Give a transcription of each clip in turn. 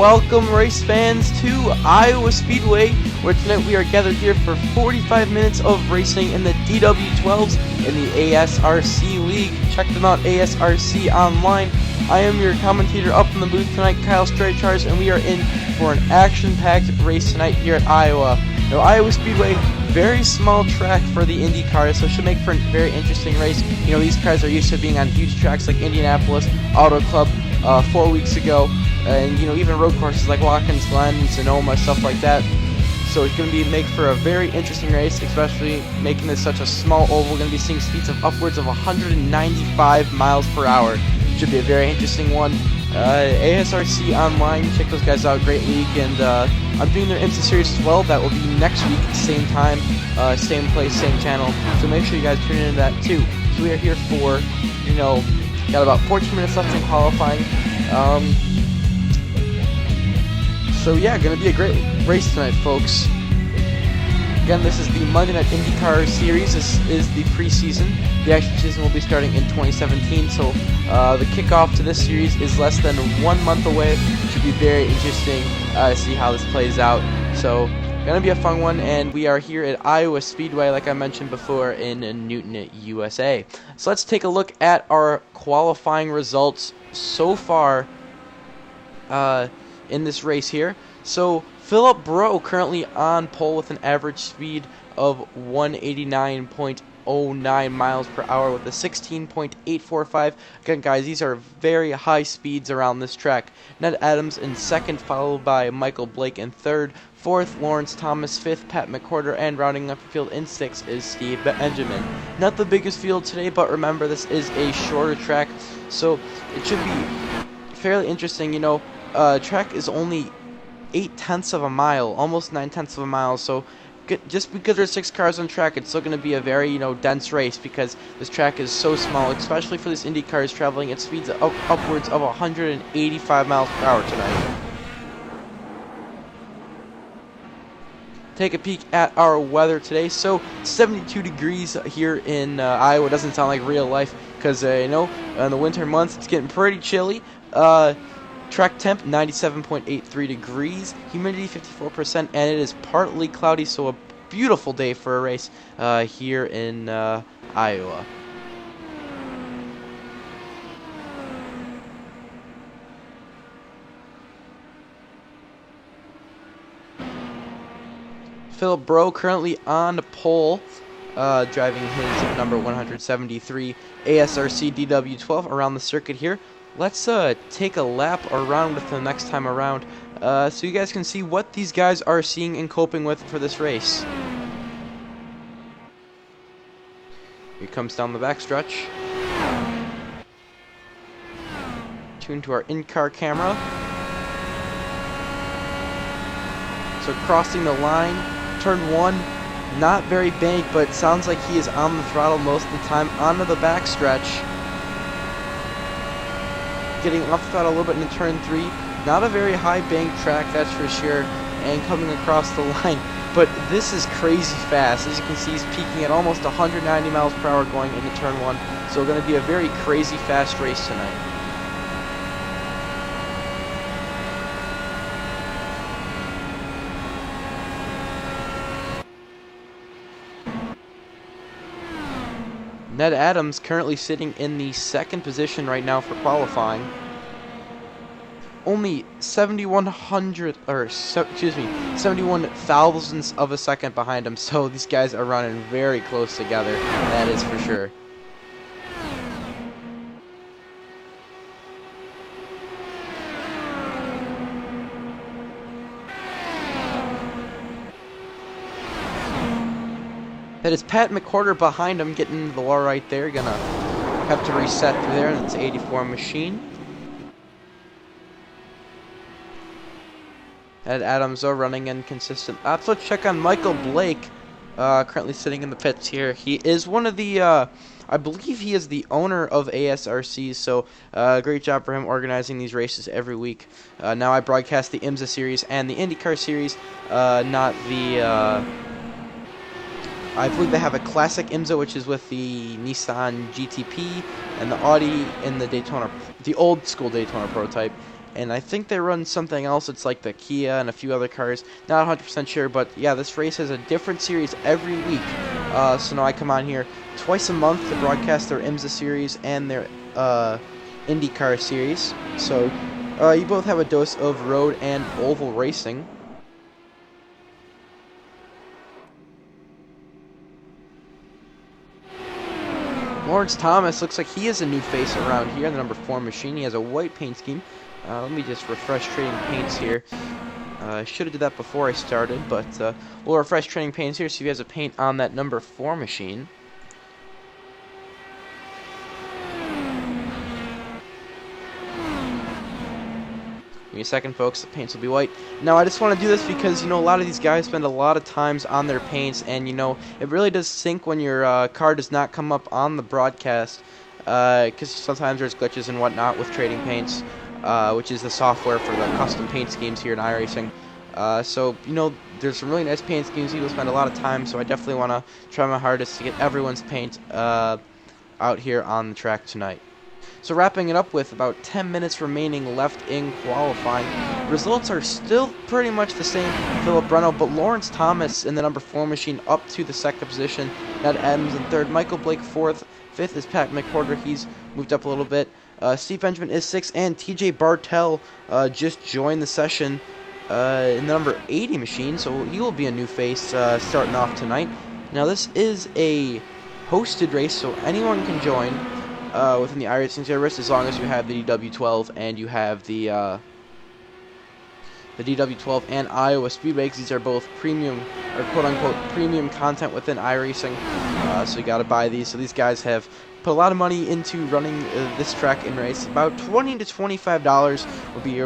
welcome race fans to Iowa Speedway, where tonight we are gathered here for 45 minutes of racing in the DW12s in the ASRC League. Check them out, ASRC online. I am your commentator up in the booth tonight, Kyle Straychars, and we are in for an action-packed race tonight here at Iowa. Now, Iowa Speedway, very small track for the IndyCar, so it should make for a very interesting race. You know, these cars are used to being on huge tracks like Indianapolis Auto Club 4 weeks ago, and you know, even road courses like Watkins Glen, Sonoma, stuff like that. So it's going to make for a very interesting race, especially making this such a small oval. We're going to be seeing speeds of upwards of 195 miles per hour. Should be a very interesting one. ASRC online, check those guys out, great league, and I'm doing their IMSA series as well. That will be next week, same time, same place, same channel. So make sure you guys tune into that too. So we are here for, you know, got about 14 minutes left in qualifying. So yeah, gonna be a great race tonight, folks. Again, this is the Monday Night IndyCar Series. This is the preseason. The actual season will be starting in 2017, so the kickoff to this series is less than 1 month away. Should be very interesting to see how this plays out. So, gonna be a fun one, and we are here at Iowa Speedway, like I mentioned before, in Newton, USA. So let's take a look at our qualifying results so far in this race here. So Philip Bro currently on pole with an average speed of 189.09 miles per hour with a 16.845. Again, guys, these are very high speeds around this track. Ned Adams in second, followed by Michael Blake in third. Fourth, Lawrence Thomas. Fifth, Pat McWhorter. And rounding up the field in sixth is Steve Benjamin. Not the biggest field today, but remember, this is a shorter track, so it should be fairly interesting. You know, track is only 0.8 of a mile, almost 0.9 of a mile, so just because there's 6 cars on track, it's still going to be a very, you know, dense race because this track is so small, especially for this Indy cars traveling at speeds upwards of 185 miles per hour tonight. Take a peek at our weather today. So 72 degrees here in Iowa. Doesn't sound like real life because you know, in the winter months it's getting pretty chilly. Track temp 97.83 degrees, humidity 54%, and it is partly cloudy, so a beautiful day for a race here in Iowa. Philip Bro currently on pole, driving his number 173 ASRC DW12 around the circuit here. Let's take a lap around with them next time around, so you guys can see what these guys are seeing and coping with for this race. Here comes down the backstretch. Tune to our in-car camera. So crossing the line, turn 1, not very banked, but it sounds like he is on the throttle most of the time. Onto the backstretch. Getting off the throttle a little bit in turn 3. Not a very high bank track, that's for sure, and coming across the line. But this is crazy fast. As you can see, he's peaking at almost 190 miles per hour going into turn 1. So it's going to be a very crazy fast race tonight. Ned Adams currently sitting in the second position right now for qualifying. Only 71 thousandths of a second behind him, so these guys are running very close together, that is for sure. That is Pat McWhorter behind him, getting into the wall right there. Gonna have to reset through there, and it's 84 machine. Ed Adams are running inconsistent laps. Let's check on Michael Blake, currently sitting in the pits here. He is one of the, I believe he is the owner of ASRC, so great job for him organizing these races every week. Now I broadcast the IMSA series and the IndyCar series, not the... I believe they have a classic IMSA, which is with the Nissan GTP and the Audi in the Daytona, the old school Daytona prototype. and I think they run something else. It's like the Kia and a few other cars. Not 100% sure, but yeah, this race has a different series every week. So now I come on here twice a month to broadcast their IMSA series and their IndyCar series. So you both have a dose of road and oval racing. Lawrence Thomas looks like he is a new face around here in the number 4 machine. He has a white paint scheme. Let me just refresh trading paints here. I should have did that before I started, but we'll refresh trading paints here, see if he has a paint on that number 4 machine. Give me a second, folks. The paints will be white. Now, I just want to do this because, you know, a lot of these guys spend a lot of times on their paints, and, you know, it really does sink when your car does not come up on the broadcast, because sometimes there's glitches and whatnot with trading paints, which is the software for the custom paint schemes here in iRacing. So, you know, there's some really nice paint schemes. People spend a lot of time, so I definitely want to try my hardest to get everyone's paint out here on the track tonight. So wrapping it up with about 10 minutes remaining left in qualifying. Results are still pretty much the same. Philip Breno, but Lawrence Thomas in the number 4 machine up to the second position. Ned Adams in third. Michael Blake fourth. Fifth is Pat McWhorter. He's moved up a little bit. Steve Benjamin is sixth, and TJ Bartel just joined the session in the number 80 machine, so he will be a new face starting off tonight. Now this is a hosted race, so anyone can join within the iRacing service as long as you have the DW12 and you have the DW12 and Iowa Speedway, because these are both premium, or quote-unquote premium content within iRacing, so you gotta buy these. So these guys have put a lot of money into running this track in race. About $20 to $25 will be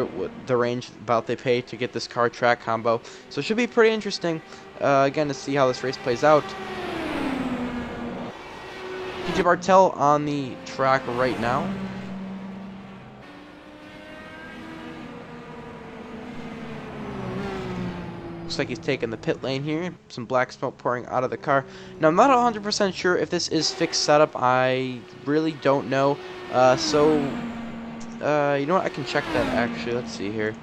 the range about they pay to get this car track combo, so it should be pretty interesting again to see how this race plays out. TJ Bartel on the track right now. Looks like he's taking the pit lane here. Some black smoke pouring out of the car. Now, I'm not 100% sure if this is fixed setup. I really don't know. You know what? I can check that actually. Let's see here.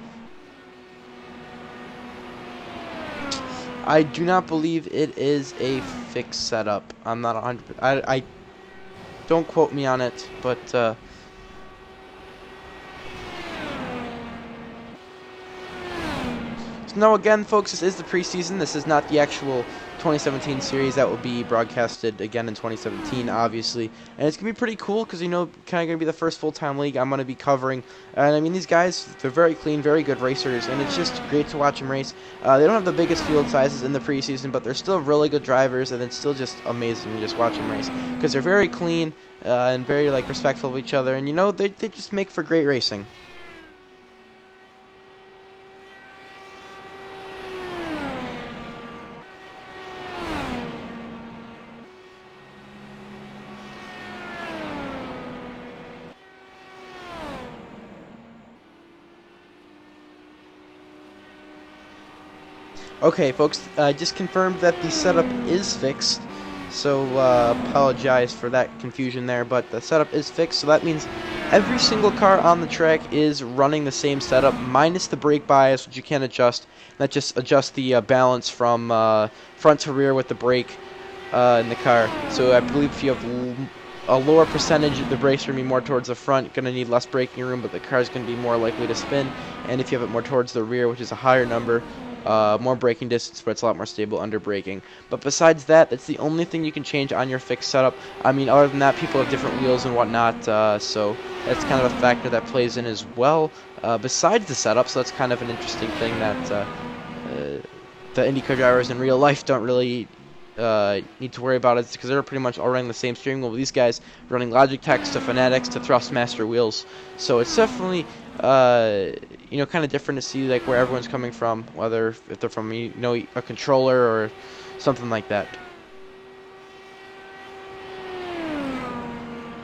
I do not believe it is a fixed setup. I'm not 100%. I don't quote me on it, but so now again, folks, this is the preseason. This is not the actual 2017 series that will be broadcasted again in 2017, obviously, and it's gonna be pretty cool because, you know, kind of gonna be the first full-time league I'm gonna be covering. And I mean, these guys, they're very clean, very good racers, and it's just great to watch them race. They don't have the biggest field sizes in the preseason, but they're still really good drivers, and it's still just amazing to just watch them race because they're very clean and very like respectful of each other, and you know, they just make for great racing. Okay, folks, I just confirmed that the setup is fixed, so apologize for that confusion there, but the setup is fixed, so that means every single car on the track is running the same setup, minus the brake bias, which you can adjust. That just adjusts the balance from front to rear with the brake in the car. So I believe if you have a lower percentage, the brakes are going to be more towards the front, going to need less braking room, but the car is going to be more likely to spin. And if you have it more towards the rear, which is a higher number, more braking distance, but it's a lot more stable under braking. But besides that, that's the only thing you can change on your fixed setup. I mean, other than that, people have different wheels and whatnot, so that's kind of a factor that plays in as well, besides the setup. So that's kind of an interesting thing that the IndyCar drivers in real life don't really need to worry about it, because they're pretty much all running the same steering wheel. These guys running Logitechs to Fanatics to Thrustmaster wheels, so it's definitely you know, kind of different to see like where everyone's coming from, whether if they're from, you know, a controller or something like that.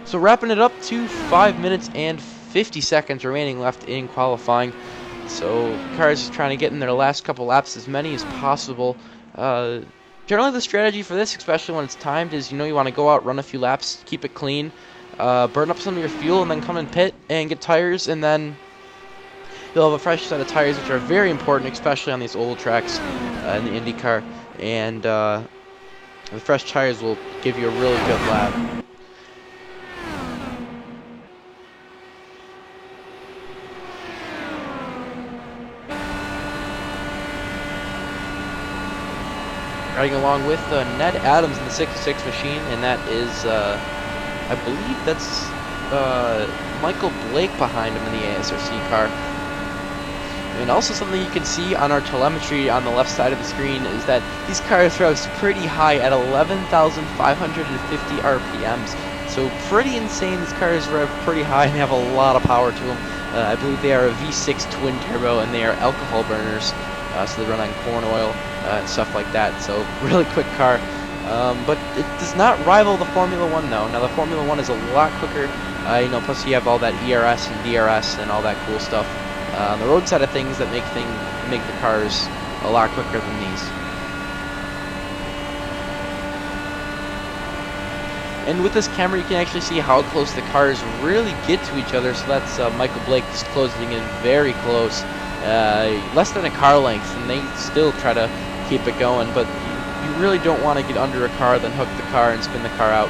So wrapping it up to 5 minutes and 50 seconds remaining left in qualifying. So cars trying to get in their last couple laps as many as possible. Generally the strategy for this, especially when it's timed, is, you know, you want to go out, run a few laps, keep it clean, burn up some of your fuel, and then come in pit and get tires, and then You'll have a fresh set of tires, which are very important, especially on these old tracks in the IndyCar. And the fresh tires will give you a really good lap. Riding along with Ned Adams in the 66 machine, and that is, I believe that's Michael Blake behind him in the ASRC car. And also something you can see on our telemetry on the left side of the screen is that these cars rev pretty high at 11,550 RPMs. So pretty insane. These cars rev pretty high and have a lot of power to them. I believe they are a V6 twin turbo, and they are alcohol burners. So they run on corn oil and stuff like that. So really quick car. But it does not rival the Formula 1 though. Now the Formula 1 is a lot quicker. You know, plus you have all that ERS and DRS and all that cool stuff. The road side of things that make the cars a lot quicker than these. And with this camera, you can actually see how close the cars really get to each other. So that's Michael Blake is closing in very close, less than a car length, and they still try to keep it going. But you really don't want to get under a car, then hook the car and spin the car out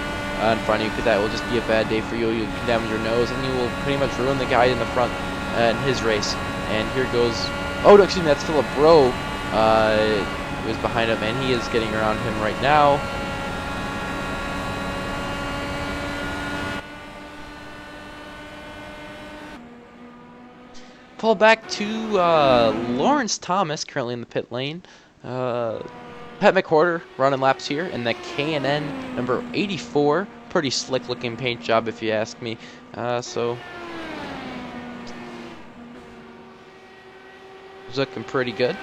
in front of you, because that will just be a bad day for you. You'll damage your nose, and you will pretty much ruin the guy in the front in his race. And here goes, oh no, excuse me, that's Philip Rowe, who is behind him, and he is getting around him right now. Pull back to Lawrence Thomas, currently in the pit lane. Pat McWhorter running laps here in the K&N number 84. Pretty slick looking paint job if you ask me. So it's looking pretty good.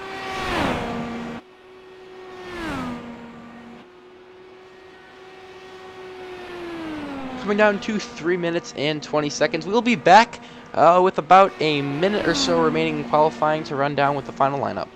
Coming down to 3 minutes and 20 seconds. We'll be back with about a minute or so remaining in qualifying to run down with the final lineup.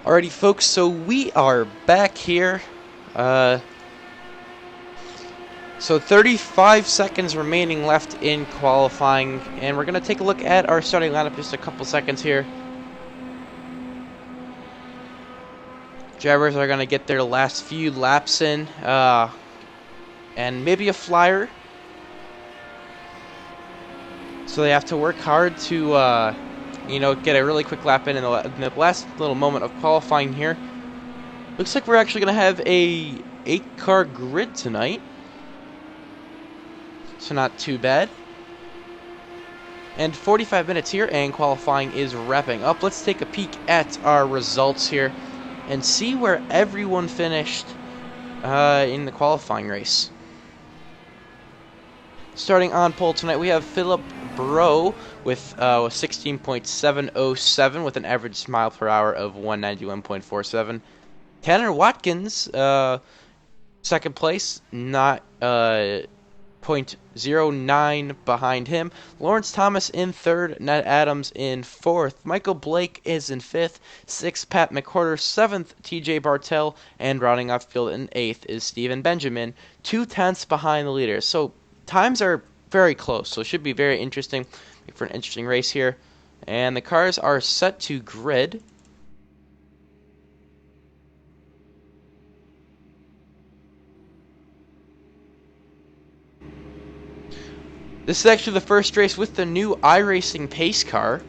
Alrighty folks, so we are back here. So 35 seconds remaining left in qualifying, and we're going to take a look at our starting lineup just a couple seconds here. Drivers are going to get their last few laps in, and maybe a flyer. So they have to work hard to, you know, get a really quick lap in the last little moment of qualifying here. Looks like we're actually going to have a 8-car grid tonight. So not too bad. And 45 minutes here, and qualifying is wrapping up. Let's take a peek at our results here and see where everyone finished in the qualifying race. Starting on pole tonight, we have Philip Bro with 16.707 with an average mile per hour of 191.47. Tanner Watkins, second place, not 0.09 behind him. Lawrence Thomas in third, Ned Adams in fourth. Michael Blake is in fifth, sixth Pat McWhorter, seventh TJ Bartell, and rounding off field in eighth is Stephen Benjamin, 2/10 behind the leaders. So times are very close, so it should be very interesting for an interesting race here. And the cars are set to grid. This is actually the first race with the new iRacing pace car.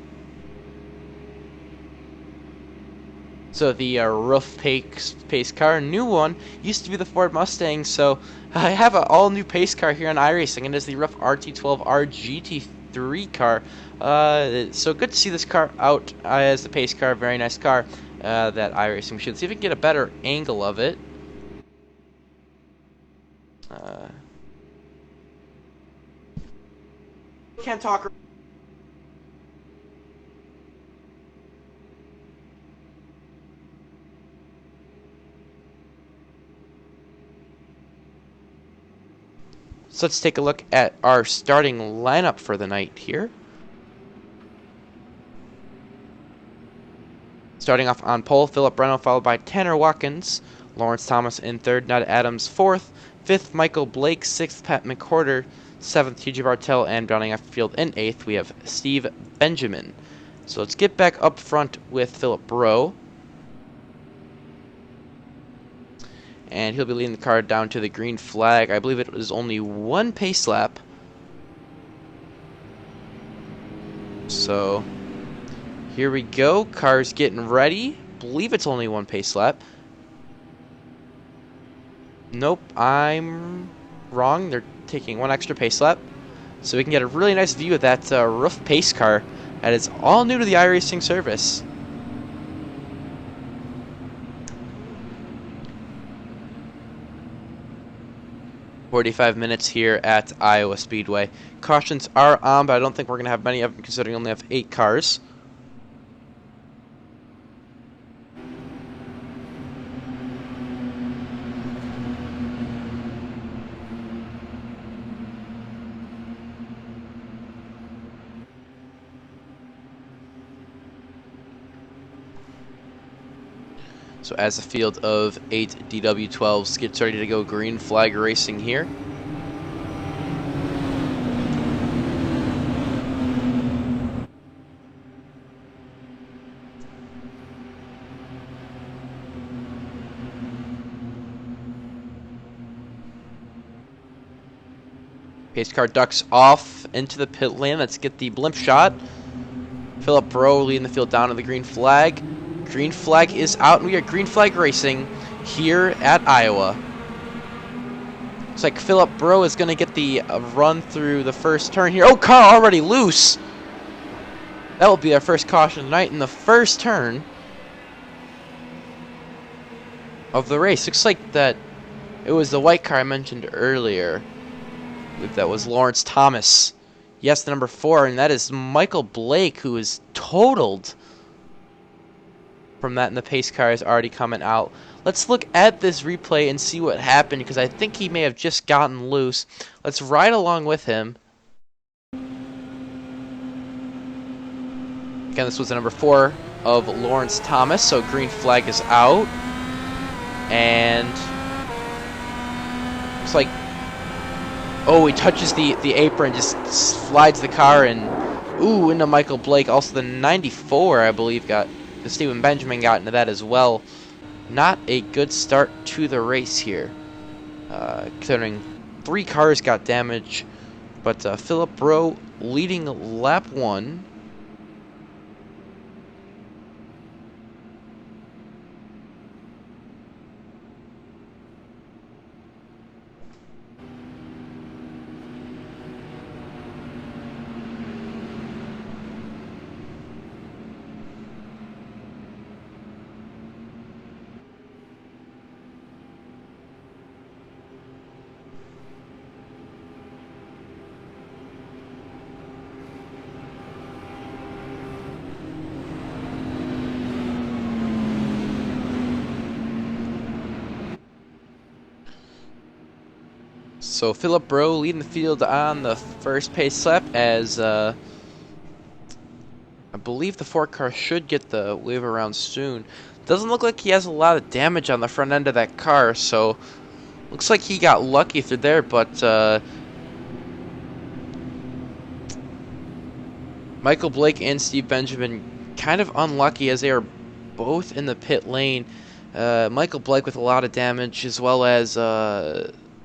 So the roof pace car, new one, used to be the Ford Mustang. So I have an all new pace car here on iRacing, and it is the Rough RT12R GT3 car. So good to see this car out as the pace car. Very nice car, that iRacing machine. Let's see if we can get a better angle of it. Can't talk. So let's take a look at our starting lineup for the night here. Starting off on pole, Philip Breno, followed by Tanner Watkins, Lawrence Thomas in third, Ned Adams fourth, fifth Michael Blake, sixth Pat McWhorter, seventh TJ Bartell, and rounding off field in eighth we have Steve Benjamin. So let's get back up front with Philip Bro. And he'll be leading the car down to the green flag. I believe it was only one pace lap. So here we go. Car's getting ready. Believe it's only one pace lap. Nope, I'm wrong. They're taking one extra pace lap. So we can get a really nice view of that roof pace car. And it's all new to the iRacing service. "45 minutes here at Iowa Speedway. Cautions are on, but I don't think we're going to have many of them considering we only have 8 cars. So as the field of 8 DW12s gets ready to go green flag racing here. Pace car ducks off into the pit lane. Let's get the blimp shot. Philip Bro leading the field down to the green flag. Green flag is out, and we are green flag racing here at Iowa. Looks like Philip Bro is going to get the run through the first turn here. Oh, car already loose. That will be our first caution tonight in the first turn of the race. Looks like that it was the white car I mentioned earlier. I believe that was Lawrence Thomas. Yes, the number 4, and that is Michael Blake, who is totaled from that, and the pace car is already coming out. Let's look at this replay and see what happened, because I think he may have just gotten loose. Let's ride along with him. Again, this was the number 4 of Lawrence Thomas, so green flag is out. And looks like Oh, he touches the apron, just slides the car, and ooh, into Michael Blake. Also, the 94, I believe, the Stephen Benjamin got into that as well. Not a good start to the race here, considering 3 cars got damaged. But Philip Rowe leading lap 1. So Philip Rowe leading the field on the first pace lap, as I believe the 4 car should get the wave around soon. Doesn't look like he has a lot of damage on the front end of that car, so looks like he got lucky through there, but Michael Blake and Steve Benjamin kind of unlucky, as they are both in the pit lane. Michael Blake with a lot of damage, as well as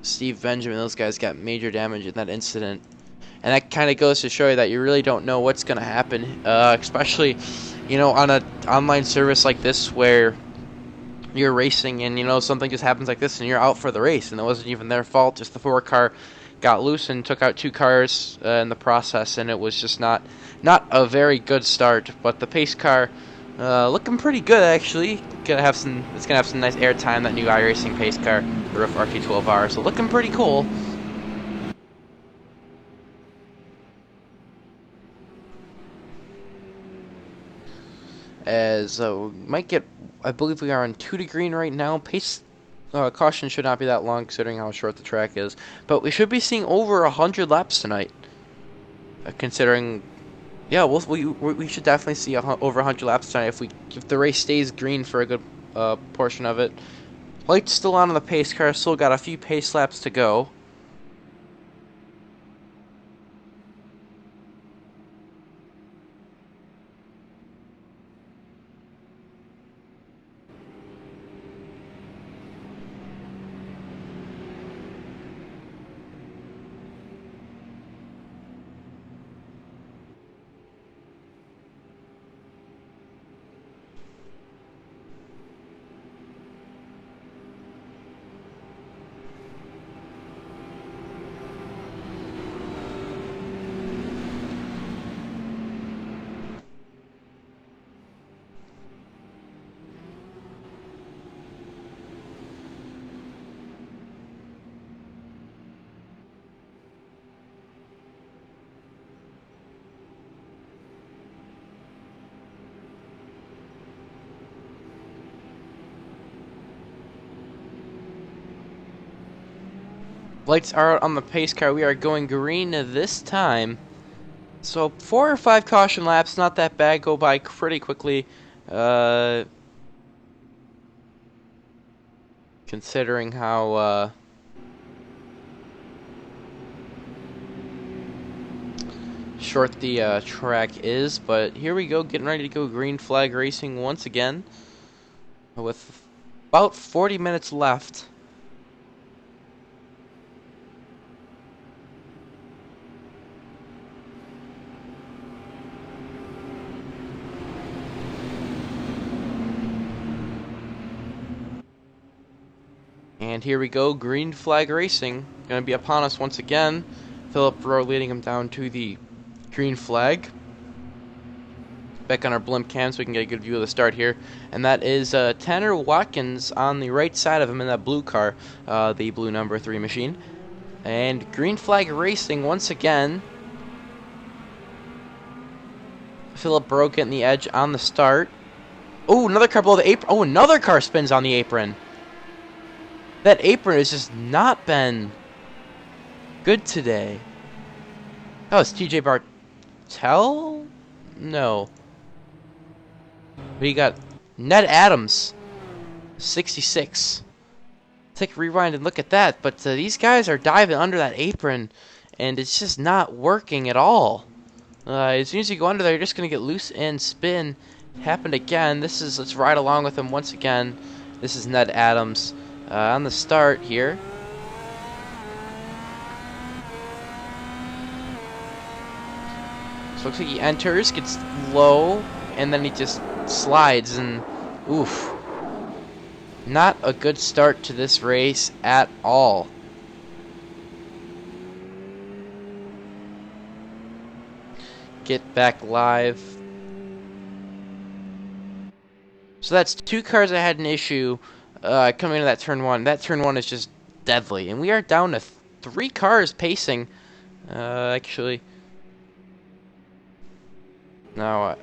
Steve Benjamin. Those guys got major damage in that incident. And that kind of goes to show you that you really don't know what's going to happen, especially, on an online service like this where you're racing and, something just happens like this and you're out for the race. And it wasn't even their fault, just the 4 car got loose and took out 2 cars in the process, and it was just not a very good start. But the pace car looking pretty good, actually. It's gonna have some nice air time, that new iRacing pace car, the Roof RT12R. So looking pretty cool. As might get, I believe we are on 2 to green right now. Pace caution should not be that long, considering how short the track is. But we should be seeing over 100 laps tonight, considering. Yeah, we should definitely see over 100 laps tonight if the race stays green for a good portion of it. Light's still on the pace car. Still got a few pace laps to go. Lights are out on the pace car. We are going green this time. So 4 or 5 caution laps, not that bad. Go by pretty quickly. Considering how short the track is. But here we go, getting ready to go green flag racing once again, with about 40 minutes left. And here we go, green flag racing. Going to be upon us once again. Philip Rowe leading him down to the green flag. Back on our blimp cam so we can get a good view of the start here. And that is Tanner Watkins on the right side of him in that blue car, the blue number 3 machine. And green flag racing once again. Philip Rowe getting the edge on the start. Oh, another car below the apron. Oh, another car spins on the apron. That apron has just not been good today. Oh, it's TJ Bartel? No. We got Ned Adams, 66. take a rewind and look at that. But these guys are diving under that apron, and it's just not working at all. As soon as you go under there, you're just going to get loose and spin. Happened again. Let's ride along with him once again. This is Ned Adams on the start here. So looks like he enters, gets low, and then he just slides, and oof. Not a good start to this race at all. Get back live. So that's 2 cars that had an issue coming into that turn 1. That turn 1 is just deadly. And we are down to 3 cars pacing. Actually. Now,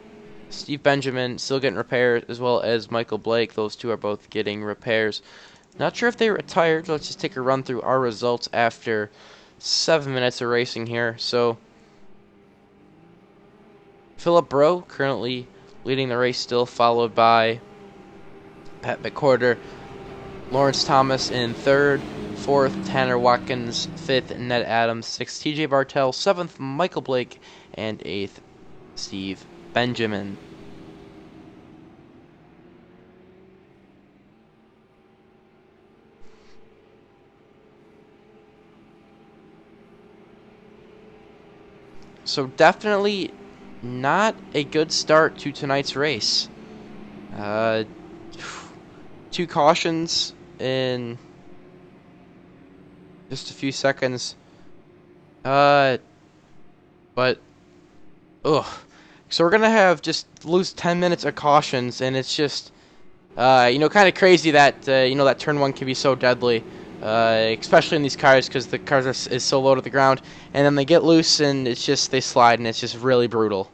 Steve Benjamin still getting repairs, as well as Michael Blake. Those 2 are both getting repairs. Not sure if they retired. Let's just take a run through our results after 7 minutes of racing here. So, Philip Breaux currently leading the race still, followed by Pat McCorder, Lawrence Thomas in 3rd, 4th, Tanner Watkins, 5th, Ned Adams, 6th, TJ Bartel, 7th, Michael Blake, and 8th, Steve Benjamin. So definitely not a good start to tonight's race. 2 cautions in just a few seconds. But ugh. So we're gonna have just lose 10 minutes of cautions, and it's just kind of crazy that that turn 1 can be so deadly, especially in these cars, because the cars is so low to the ground, and then they get loose and it's just they slide, and it's just really brutal.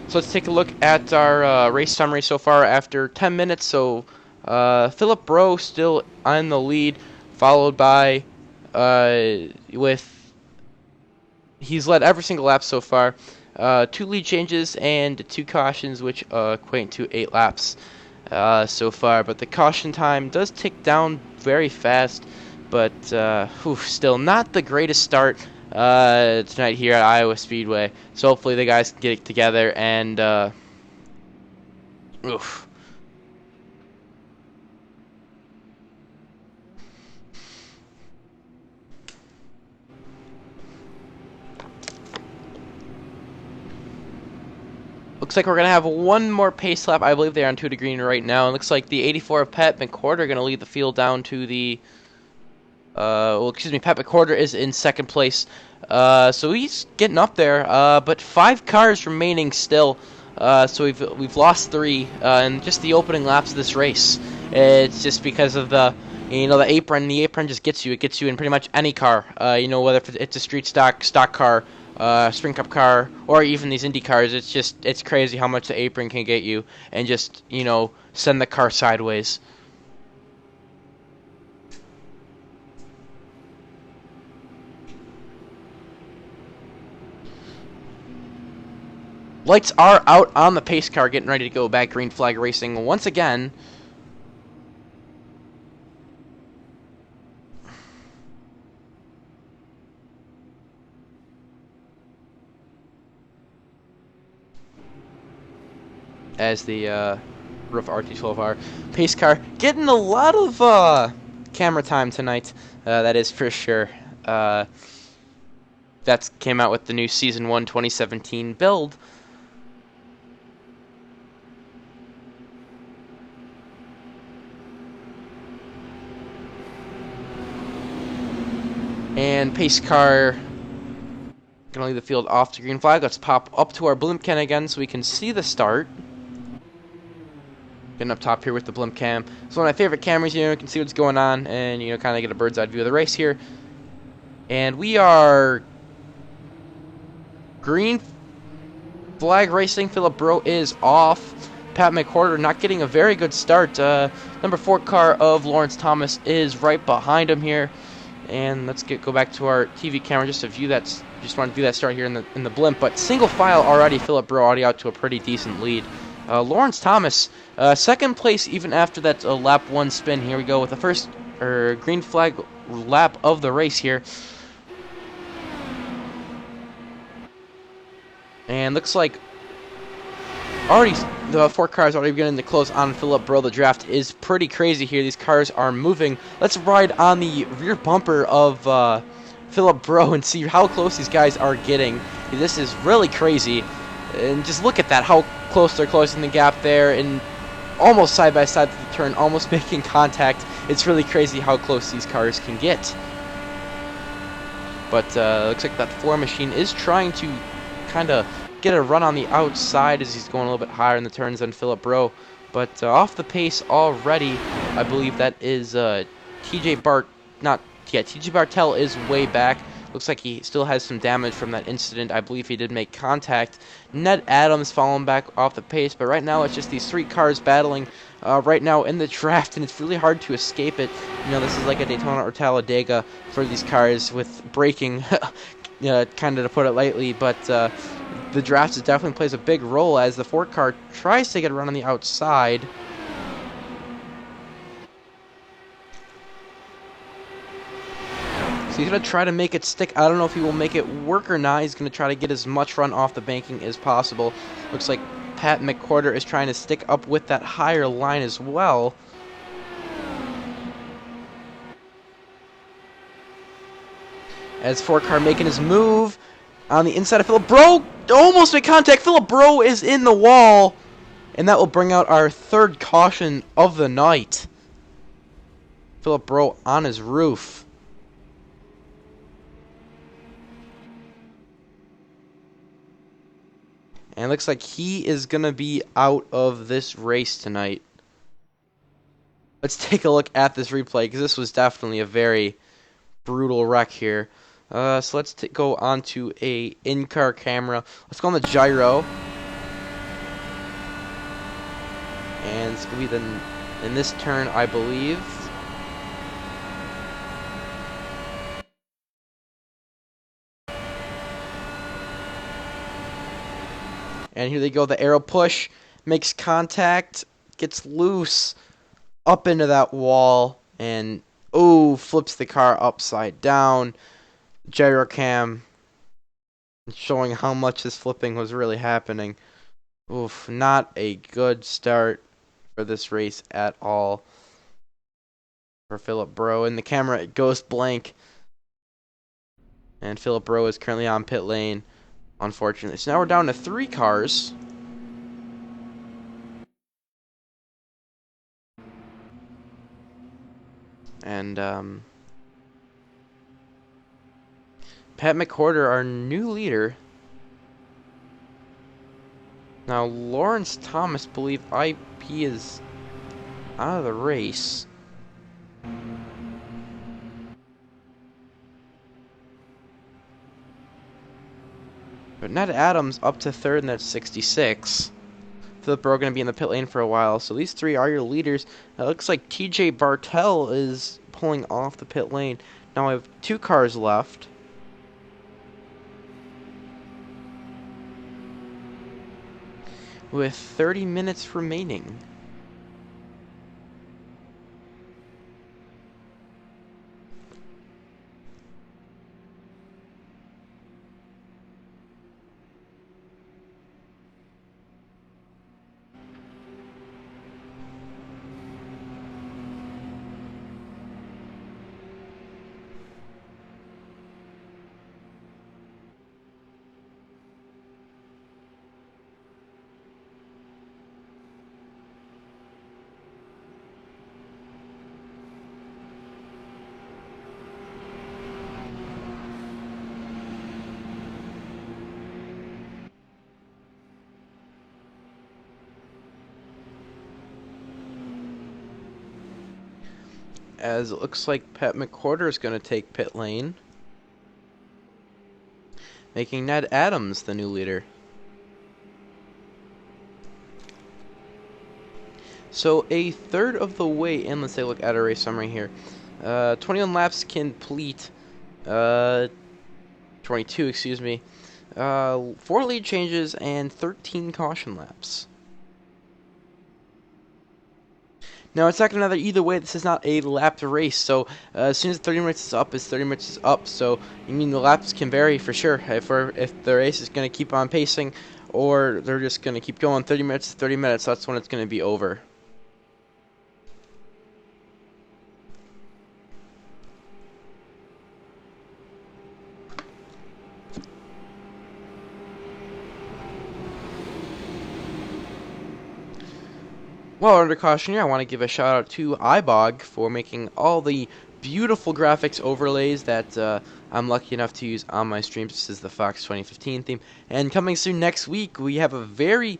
So let's take a look at our race summary so far after 10 minutes. So Philip Breaux still on the lead, followed by he's led every single lap so far. 2 lead changes and 2 cautions, which equate to 8 laps so far. But the caution time does tick down very fast, but still not the greatest start tonight here at Iowa Speedway. So hopefully the guys can get it together and looks like we're going to have 1 more pace lap. I believe they're on 2 to green right now. It looks like the 84 of Pat McCorder are going to lead the field down to the Pat McCorder is in 2nd place. So he's getting up there, but 5 cars remaining still. So we've lost 3 in just the opening laps of this race. It's just because of the apron. The apron just gets you. It gets you in pretty much any car. Whether it's a street stock car, Spring Cup car, or even these Indy cars. It's crazy how much the apron can get you and just send the car sideways. Lights are out on the pace car, getting ready to go back. Green flag racing once again. As the roof RT12R pace car getting a lot of camera time tonight. That is for sure. That came out with the new Season 1 2017 build. And pace car gonna leave the field off to green flag. Let's pop up to our blimp cam again so we can see the start. Getting up top here with the blimp cam. It's one of my favorite cameras. You can see what's going on and kind of get a bird's eye view of the race here. And we are green flag racing. Philip Breaux is off. Pat McCorder not getting a very good start. Number 4 car of Lawrence Thomas is right behind him here. And let's go back to our TV camera just to view that. Just want to view that start here in the blimp. But single file already, Philip Breaux already out to a pretty decent lead. Lawrence Thomas, second place even after that lap 1 spin. Here we go with the first green flag lap of the race here. And looks like already the 4 cars already beginning to close on Philip Breaux. The draft is pretty crazy here. These cars are moving. Let's ride on the rear bumper of Philip Breaux and see how close these guys are getting. This is really crazy. And just look at that, how close they're closing the gap there, and almost side by side to the turn, almost making contact. It's really crazy how close these cars can get. But looks like that 4 machine is trying to kind of get a run on the outside as he's going a little bit higher in the turns than Philip Breaux. But off the pace already, I believe that is TJ Bartel is way back. Looks like he still has some damage from that incident. I believe he did make contact. Ned Adams falling back off the pace, but right now it's just these 3 cars battling right now in the draft, and it's really hard to escape it. You know, this is like a Daytona or Talladega for these cars with braking, kind of to put it lightly, but the draft definitely plays a big role as the 4 car tries to get a run on the outside. So he's going to try to make it stick. I don't know if he will make it work or not. He's going to try to get as much run off the banking as possible. Looks like Pat McQuarter is trying to stick up with that higher line as well. As 4 car making his move on the inside of Philip Breaux. Almost made contact. Philip Breaux is in the wall. And that will bring out our 3rd caution of the night. Philip Breaux on his roof. And it looks like he is going to be out of this race tonight. Let's take a look at this replay, because this was definitely a very brutal wreck here. So let's go on to a in-car camera. Let's go on the gyro. And it's going to be in this turn, I believe. And here they go, the arrow push, makes contact, gets loose, up into that wall, and, flips the car upside down. Gyro cam showing how much this flipping was really happening. Oof, not a good start for this race at all for Philip Breaux. And the camera, it goes blank. And Philip Breaux is currently on pit lane, unfortunately. So now we're down to 3 cars. And Pat McQuarter, our new leader. Now Lawrence Thomas, believe IP is out of the race. But Ned Adams up to 3rd, and that's 66. Philip Breaux going to be in the pit lane for a while. So these 3 are your leaders. It looks like TJ Bartel is pulling off the pit lane. Now I have 2 cars left. With 30 minutes remaining. As it looks like Pat McQuarter is going to take pit lane, making Ned Adams the new leader. So a third of the way in, let's take a look at a race summary here. 21 laps complete. Uh, 22, excuse me. 4 lead changes and 13 caution laps. Now, it's not going to matter either way. This is not a lapped race, so as soon as 30 minutes is up, 30 minutes is up. So, I mean, the laps can vary for sure. If the race is going to keep on pacing, or they're just going to keep going, 30 minutes is 30 minutes. That's when it's going to be over. Well, under caution here, I want to give a shout out to iBog for making all the beautiful graphics overlays that I'm lucky enough to use on my streams. This is the Fox 2015 theme. And coming soon next week, we're unveiling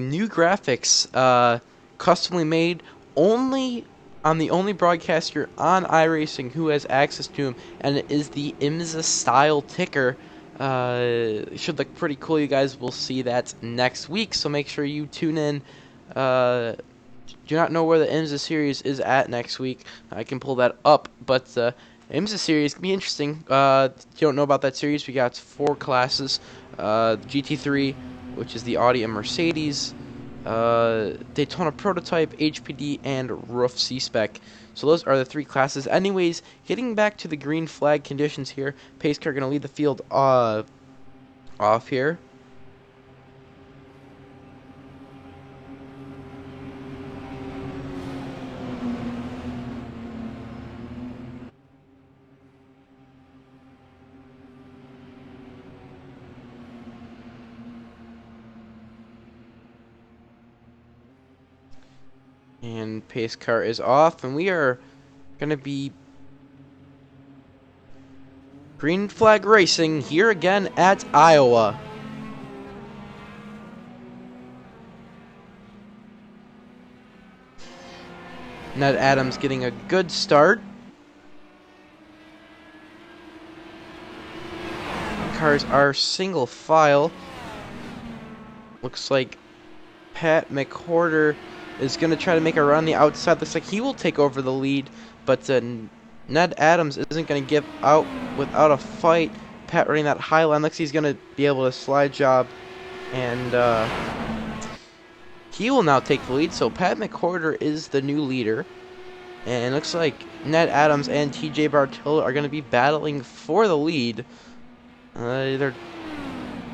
new graphics, customly made only on the only broadcaster on iRacing who has access to them, and it is the IMSA style ticker. It should look pretty cool. You guys will see that next week, so make sure you tune in. Do not know where the IMSA series is at next week. I can pull that up, but IMSA series can be interesting. If you don't know about that series, we got 4 classes. GT3, which is the Audi and Mercedes, Daytona Prototype, HPD, and Roof C-Spec. So those are the 3 classes. Anyways, getting back to the green flag conditions here, pace car going to lead the field off here. And pace car is off, and we are going to be green flag racing here again at Iowa. Ned Adams getting a good start. Cars are single file. Looks like Pat McWhorter is going to try to make a run on the outside. Looks like he will take over the lead, but Ned Adams isn't going to give out without a fight. Pat running that high line. Looks like he's going to be able to slide job, and he will now take the lead. So Pat McWhorter is the new leader, and it looks like Ned Adams and TJ Bartolo are going to be battling for the lead. They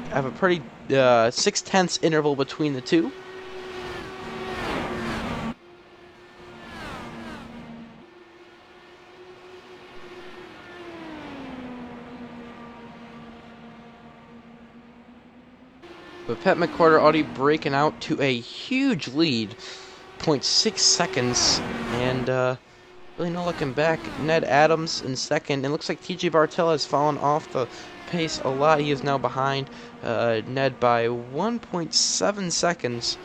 have a pretty 6/10 interval between the two. But Pat McWhorter already breaking out to a huge lead, 0.6 seconds, and really no looking back. Ned Adams in second, and looks like TJ Bartolo has fallen off the pace a lot. He is now behind Ned by 1.7 seconds.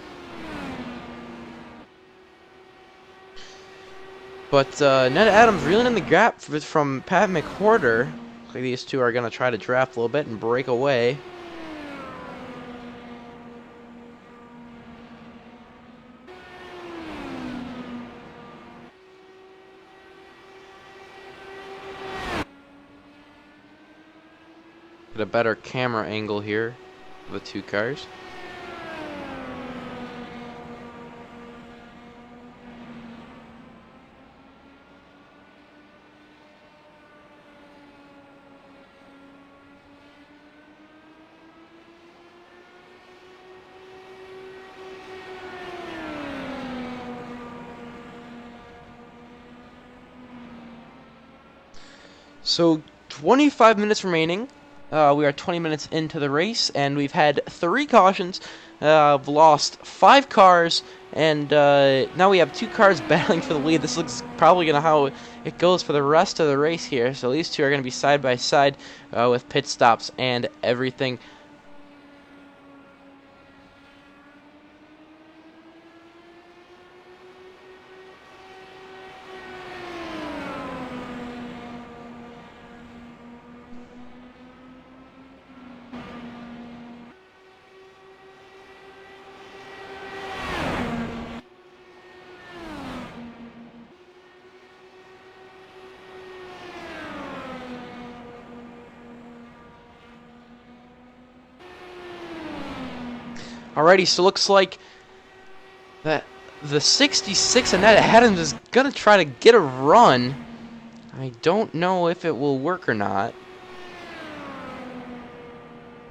But Ned Adams reeling in the gap from Pat McWhorter. Looks like these two are going to try to draft a little bit and break away. Get a better camera angle here of the two cars. So 25 minutes remaining. We are 20 minutes into the race, and we've had 3 cautions. We've lost 5 cars, and now we have 2 cars battling for the lead. This looks probably going to how it goes for the rest of the race here. So these two are going to be side by side with pit stops and everything. Alrighty, so looks like that the 66 and Ned Adams is gonna try to get a run. I don't know if it will work or not.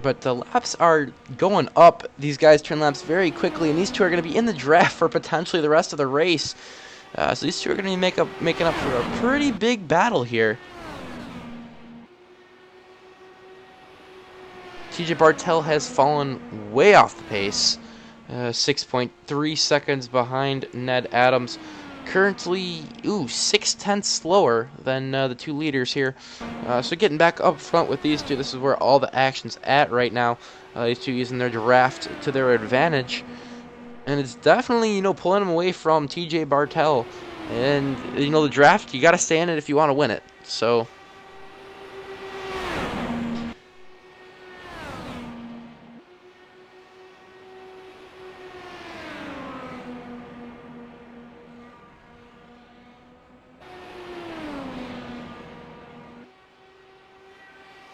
But the laps are going up. These guys turn laps very quickly, and these two are going to be in the draft for potentially the rest of the race. So these two are going to be making up for a pretty big battle here. TJ Bartel has fallen way off the pace. 6.3 seconds behind Ned Adams. Currently, 6/10 slower than the two leaders here. So getting back up front with these two, this is where all the action's at right now. These two using their draft to their advantage. And it's definitely, pulling them away from TJ Bartel. And, the draft, you got to stay in it if you want to win it. So...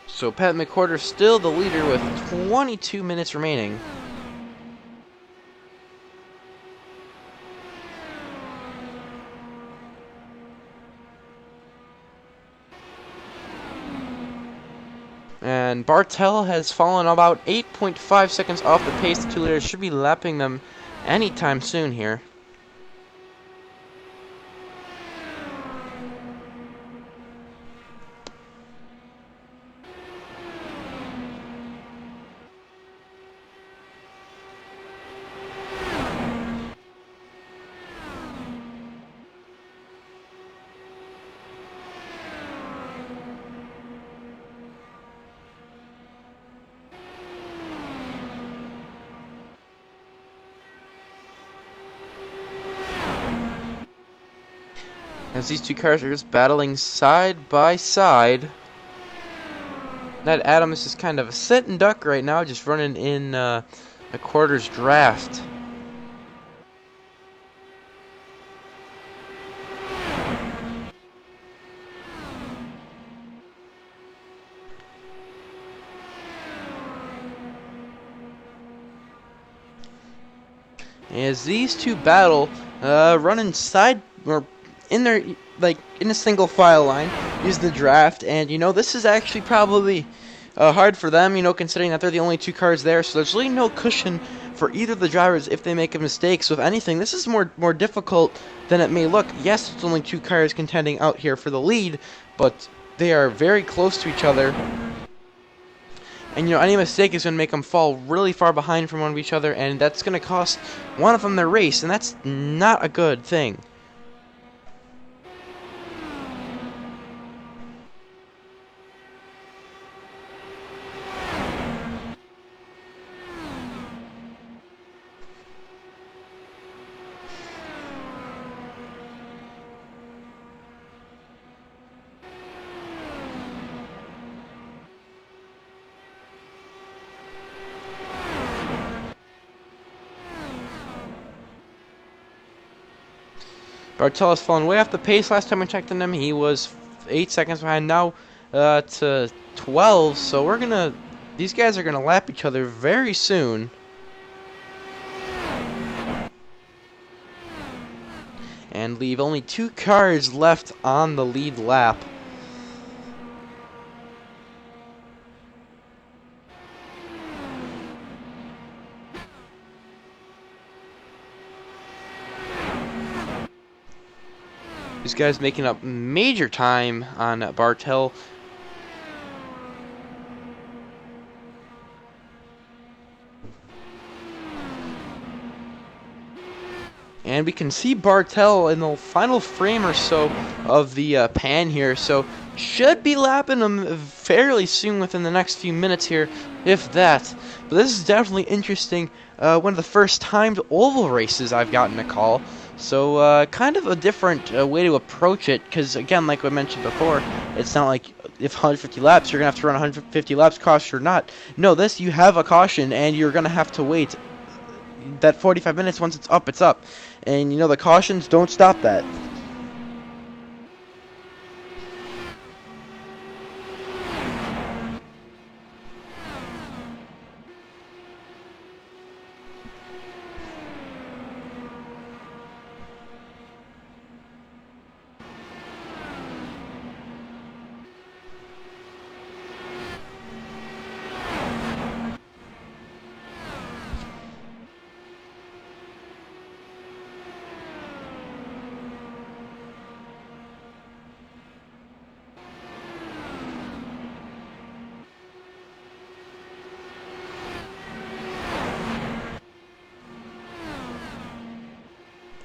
So Pat McWhorter still the leader with 22 minutes remaining. And Bartel has fallen about 8.5 seconds off the pace. The two leaders should be lapping them anytime soon here. As these two cars are just battling side by side. Ned Adams is kind of a sit and duck right now, just running in a quarters draft. As these two battle, running side or in their in a single file line, using the draft, and this is actually probably hard for them, considering that they're the only two cars there. So there's really no cushion for either of the drivers if they make a mistake. So if anything, this is more difficult than it may look. Yes, it's only two cars contending out here for the lead, but they are very close to each other. And any mistake is going to make them fall really far behind from one of each other, and that's going to cost one of them their race, and that's not a good thing. Bartel has fallen way off the pace. Last time I checked on him, he was 8 seconds behind. Now to 12. So these guys are gonna lap each other very soon. And leave only two cars left on the lead lap. These guys making up major time on Bartel. And we can see Bartel in the final frame or so of the pan here. So should be lapping him fairly soon within the next few minutes here, if that. But this is definitely interesting. One of the first timed oval races I've gotten a call. So kind of a different way to approach it, because again, like I mentioned before, it's not like if 150 laps, you're going to have to run 150 laps, caution or not. No, this, you have a caution, and you're going to have to wait that 45 minutes. Once it's up, it's up. And, the cautions don't stop that.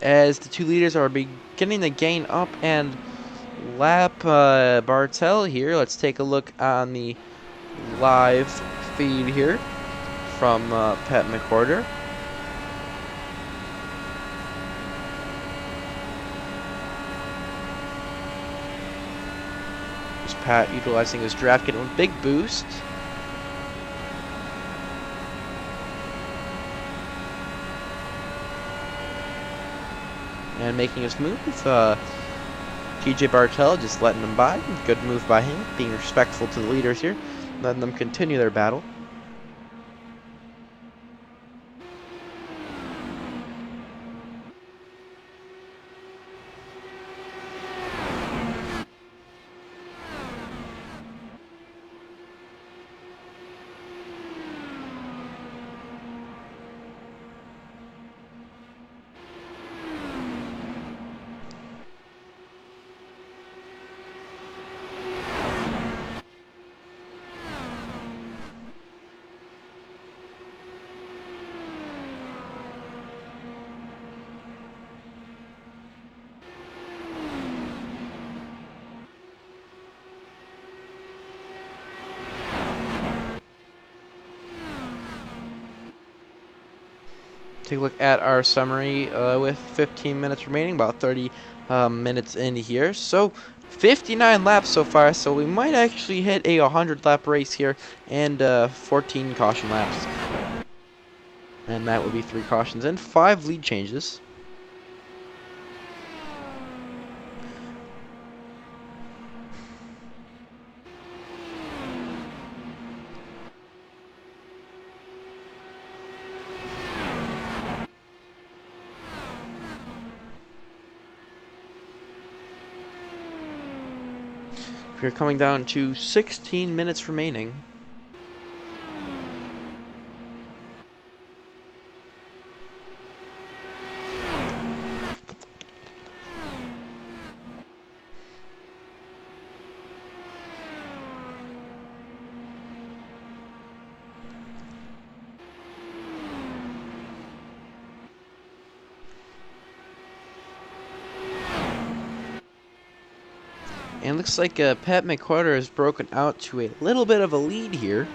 as the two leaders are beginning to gain up and lap Bartel here. Let's take a look on the live feed here from Pat McWhorter. There's Pat utilizing his draft kit with a big boost. And making his move. TJ Bartel just letting him by. Good move by him, being respectful to the leaders here, letting them continue their battle. Take a look at our summary with 15 minutes remaining, about 30 minutes in here. So 59 laps so far, so we might actually hit a 100-lap race here and 14 caution laps. And that would be 3 cautions and 5 lead changes. We're coming down to 16 minutes remaining. And it looks like Pat McWhorter has broken out to a little bit of a lead here.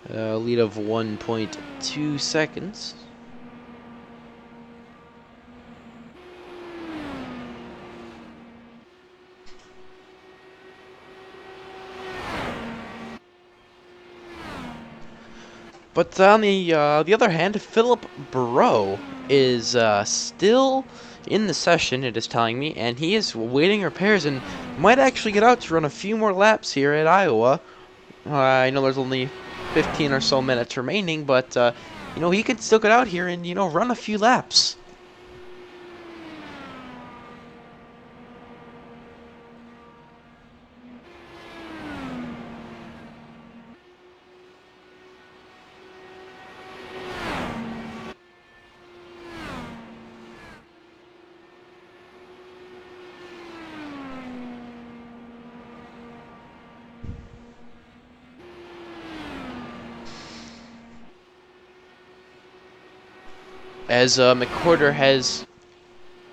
A lead of 1.2 seconds. But on the other hand, Philip Burrow is still in the session, it is telling me, and he is awaiting repairs and might actually get out to run a few more laps here at Iowa. I know there's only 15 or so minutes remaining, but you know, he could still get out here and, you know, run a few laps. As McWhorter has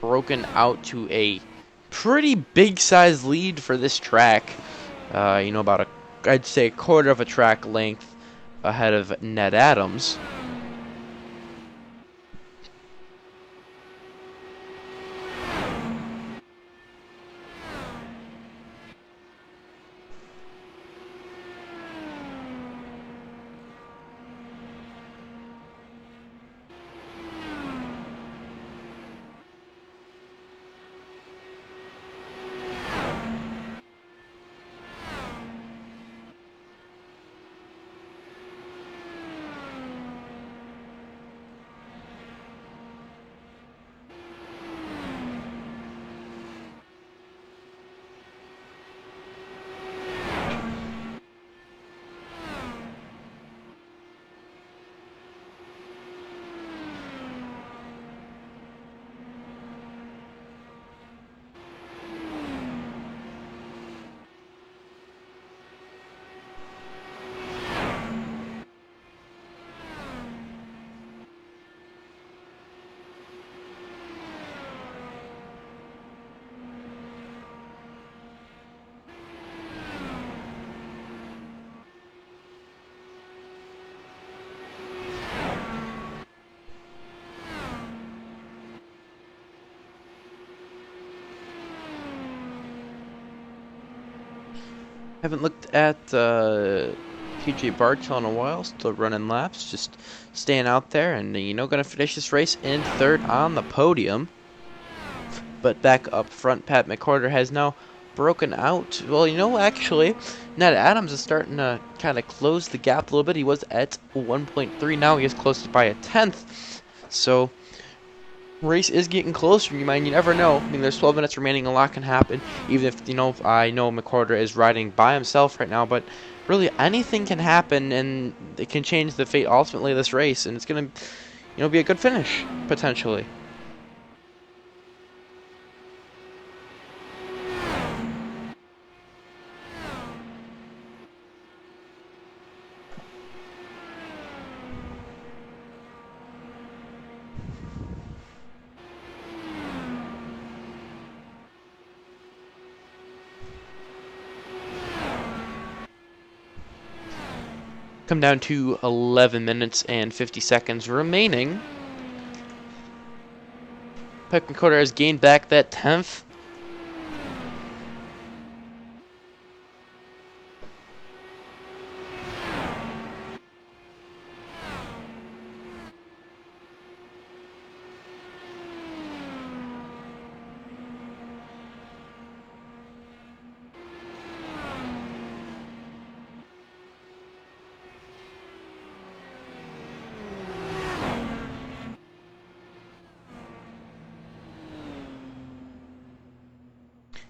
broken out to a pretty big-sized lead for this track. You know, about I'd say a quarter of a track length ahead of Ned Adams. Haven't looked at PJ Bartel in a while. Still running laps, just staying out there, and gonna finish this race in third on the podium. But back up front, Pat McCorder has now broken out. Well, actually, Ned Adams is starting to kind of close the gap a little bit. He was at 1.3. Now he is close by a tenth. So race is getting closer. You never know. There's 12 minutes remaining. A lot can happen. Even if I know McCorder is riding by himself right now, but really anything can happen, and it can change the fate ultimately of this race. And it's gonna, be a good finish potentially. Come down to 11 minutes and 50 seconds remaining. Pat McCorder has gained back that 10th.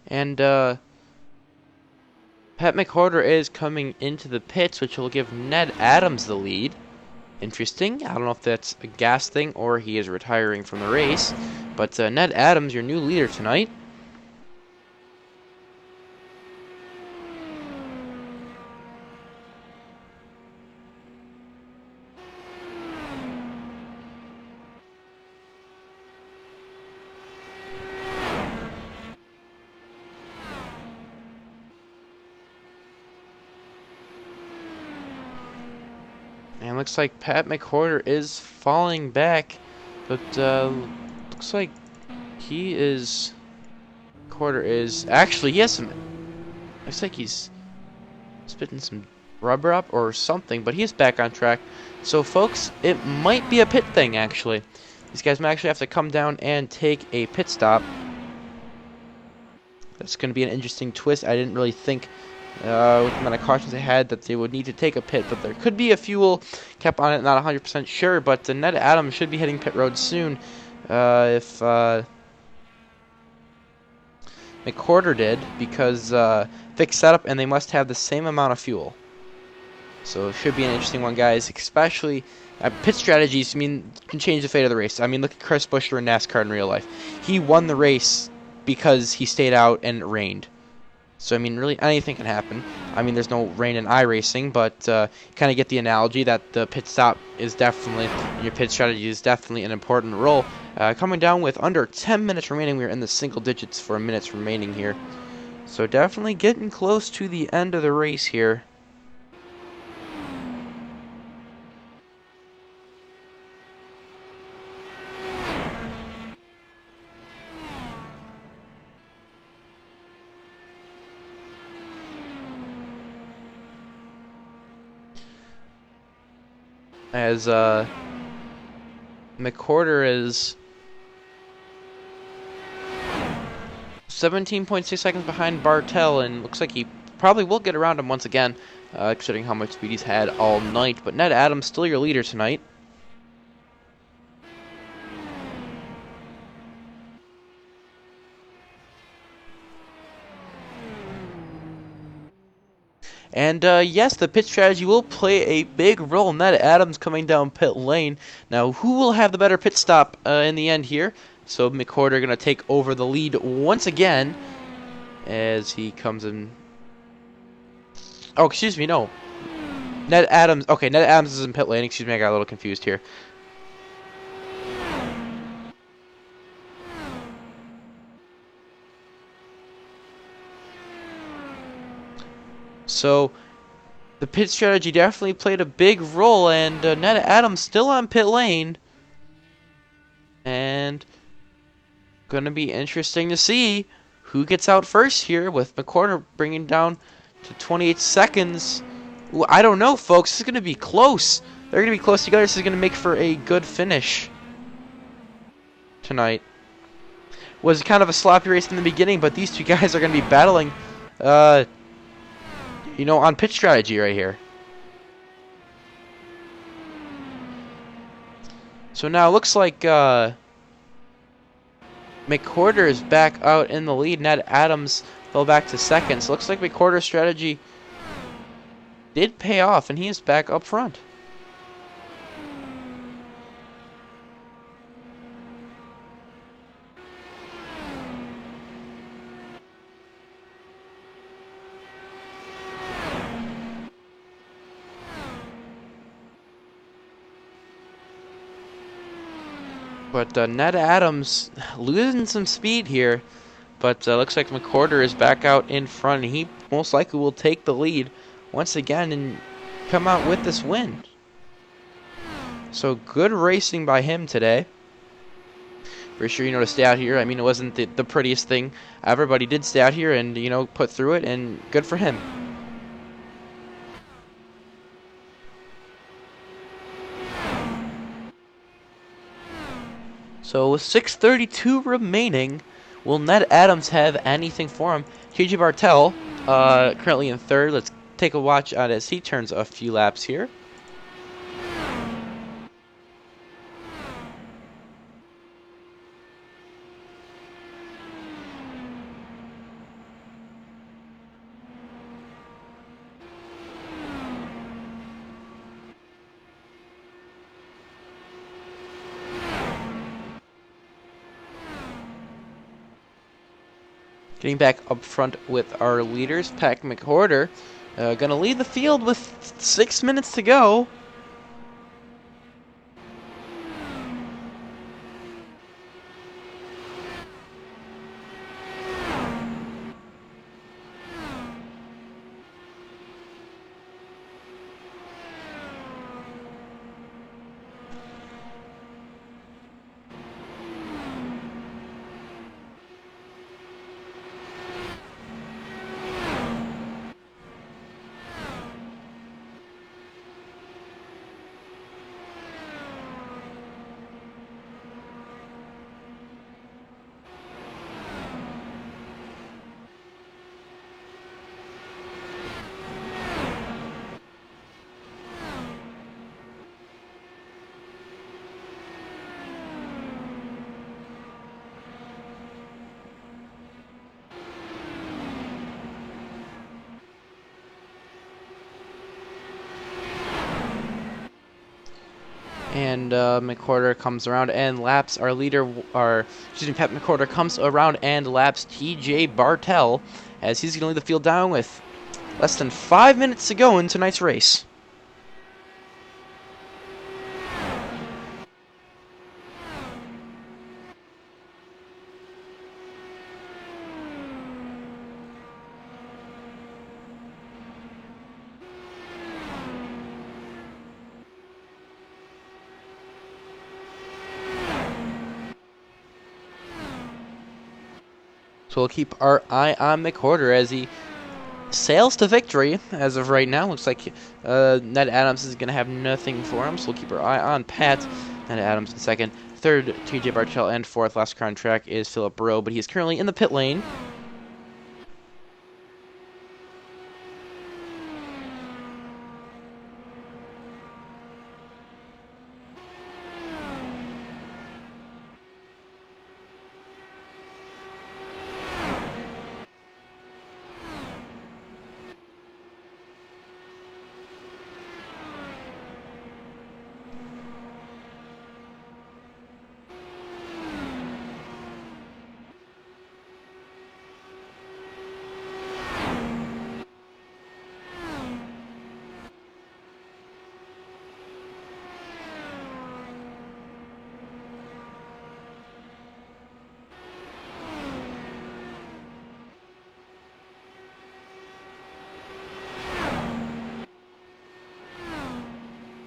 And Pat McCorder is coming into the pits, which will give Ned Adams the lead. Interesting. I don't know if that's a gas thing or he is retiring from the race. But Ned Adams, your new leader tonight. And looks like Pat McCorder is falling back, but looks like McCorder is actually, he has some, looks like he's spitting some rubber up or something, but he's back on track. So folks, it might be a pit thing actually. These guys might actually have to come down and take a pit stop. That's going to be an interesting twist. I didn't really think with the amount of cautions they had that they would need to take a pit, but there could be a fuel cap on it, not 100% sure, but Ned Adams should be hitting pit road soon if McCorder did, because fixed setup and they must have the same amount of fuel. So it should be an interesting one, guys, especially pit strategies can change the fate of the race. Look at Chris Buescher in NASCAR in real life. He won the race because he stayed out and it rained. So, really anything can happen. There's no rain in iRacing, but kind of get the analogy that the pit stop is definitely, your pit strategy is definitely an important role. Coming down with under 10 minutes remaining, we're in the single digits for minutes remaining here. So definitely getting close to the end of the race here. As McCorder is 17.6 seconds behind Bartel, and looks like he probably will get around him once again, considering how much speed he's had all night. But Ned Adams still your leader tonight. And yes, the pit strategy will play a big role. Ned Adams coming down pit lane. Now, who will have the better pit stop in the end here? So McCorder going to take over the lead once again as he comes in. Oh, excuse me, no. Ned Adams. Okay, Ned Adams is in pit lane. Excuse me, I got a little confused here. So the pit strategy definitely played a big role, and Ned Adams still on pit lane. And gonna be interesting to see who gets out first here, with McCorder bringing down to 28 seconds. Ooh, I don't know, folks. This is going to be close. They're going to be close together. This is going to make for a good finish tonight. Was kind of a sloppy race in the beginning, but these two guys are going to be battling, you know, on pit strategy right here. So now it looks like McWhorter is back out in the lead. Ned Adams fell back to second. So it looks like McWhorter's strategy did pay off, and he is back up front. But Ned Adams losing some speed here. But looks like McWhorter is back out in front. And he most likely will take the lead once again and come out with this win. So good racing by him today. For sure, you know, to stay out here. I mean, it wasn't the prettiest thing ever, but he did stay out here and, you know, put through it. And good for him. So with 6:32 remaining, will Ned Adams have anything for him? TJ Bartel, currently in third. Let's take a watch on as he turns a few laps here. Getting back up front with our leaders, Pat McWhorter, going to lead the field with 6 minutes to go. And McWhorter comes around and laps our leader, Pat McWhorter comes around and laps TJ Bartel as he's going to lead the field down with less than 5 minutes to go in tonight's race. So we'll keep our eye on McWhorter as he sails to victory. As of right now, looks like Ned Adams is going to have nothing for him, so we'll keep our eye on Pat. Ned Adams in second. Third, TJ Bartel, and fourth, last car on track, is Philip Rowe, but he's currently in the pit lane.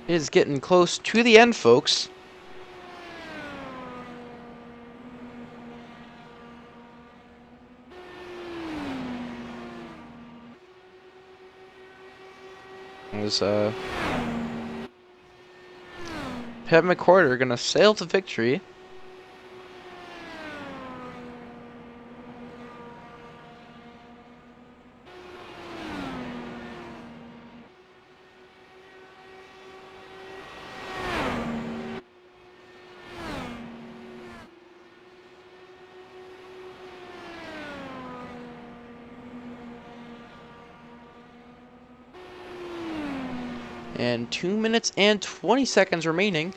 It is getting close to the end, folks. as Pat McCorder going to sail to victory. And 2 minutes and 20 seconds remaining.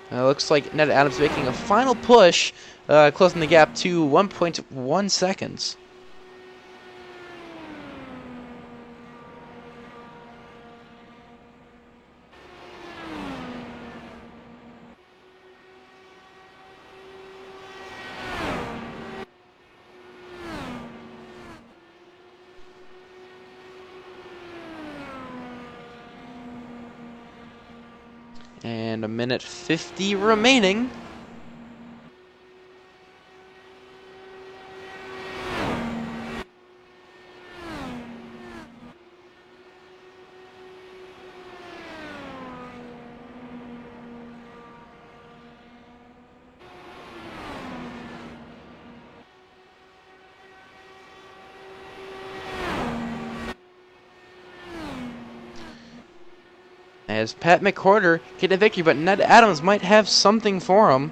Looks like Ned Adams making a final push, closing the gap to 1.1 seconds. And 1:50 remaining. As Pat McCorder get a victory, but Ned Adams might have something for him.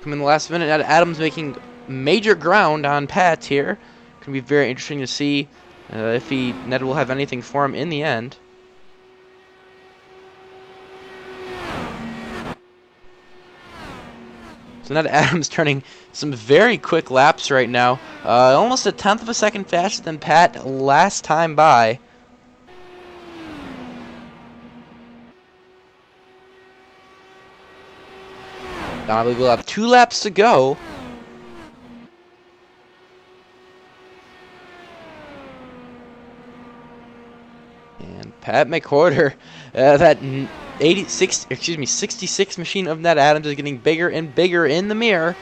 Coming in the last minute, Ned Adams making major ground on Pat here. Could be very interesting to see if Ned will have anything for him in the end. So Ned Adams turning some very quick laps right now. Almost 1/10 of a second faster than Pat last time by. Now I believe we'll have 2 laps to go. And Pat McCorder, that 66 machine of Ned Adams is getting bigger and bigger in the mirror.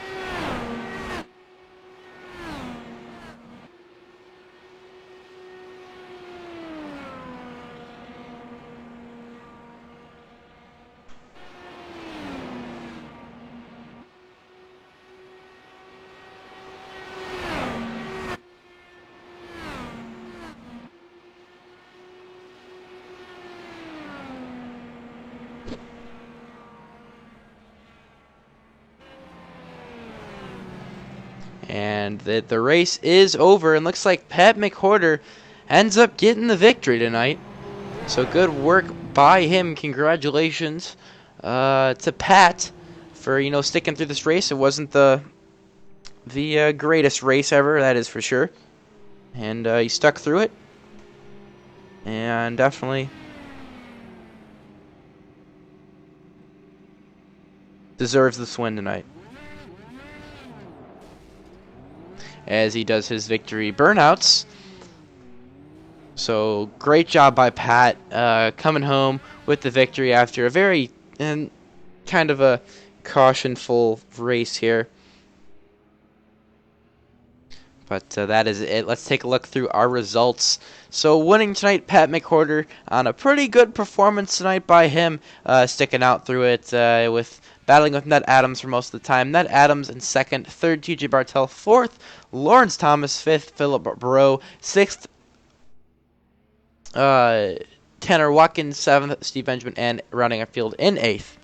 And the race is over, and looks like Pat McCorder ends up getting the victory tonight. So good work by him. Congratulations to Pat for sticking through this race. It wasn't the greatest race ever, that is for sure, and he stuck through it, and definitely deserves this win tonight, as he does his victory burnouts. So great job by Pat, coming home with the victory after a very kind of a cautionful race here. But that is it. Let's take a look through our results. So winning tonight, Pat McCorder, on a pretty good performance tonight by him, sticking out through it with battling with Ned Adams for most of the time. Ned Adams in second, third TJ Bartel, fourth Lawrence Thomas, fifth Philip Barreau, sixth Tanner Watkins, seventh Steve Benjamin, and rounding our field in eighth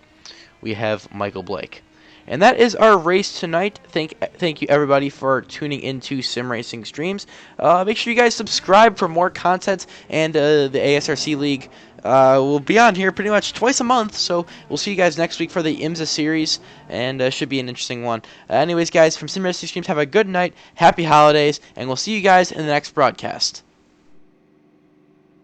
we have Michael Blake. And that is our race tonight. Thank you everybody for tuning into Sim Racing Streams. Make sure you guys subscribe for more content, and the ASRC League will be on here pretty much twice a month. So we'll see you guys next week for the IMSA series, and should be an interesting one. Anyways, guys, from Sim Racing Streams, have a good night, happy holidays, and we'll see you guys in the next broadcast.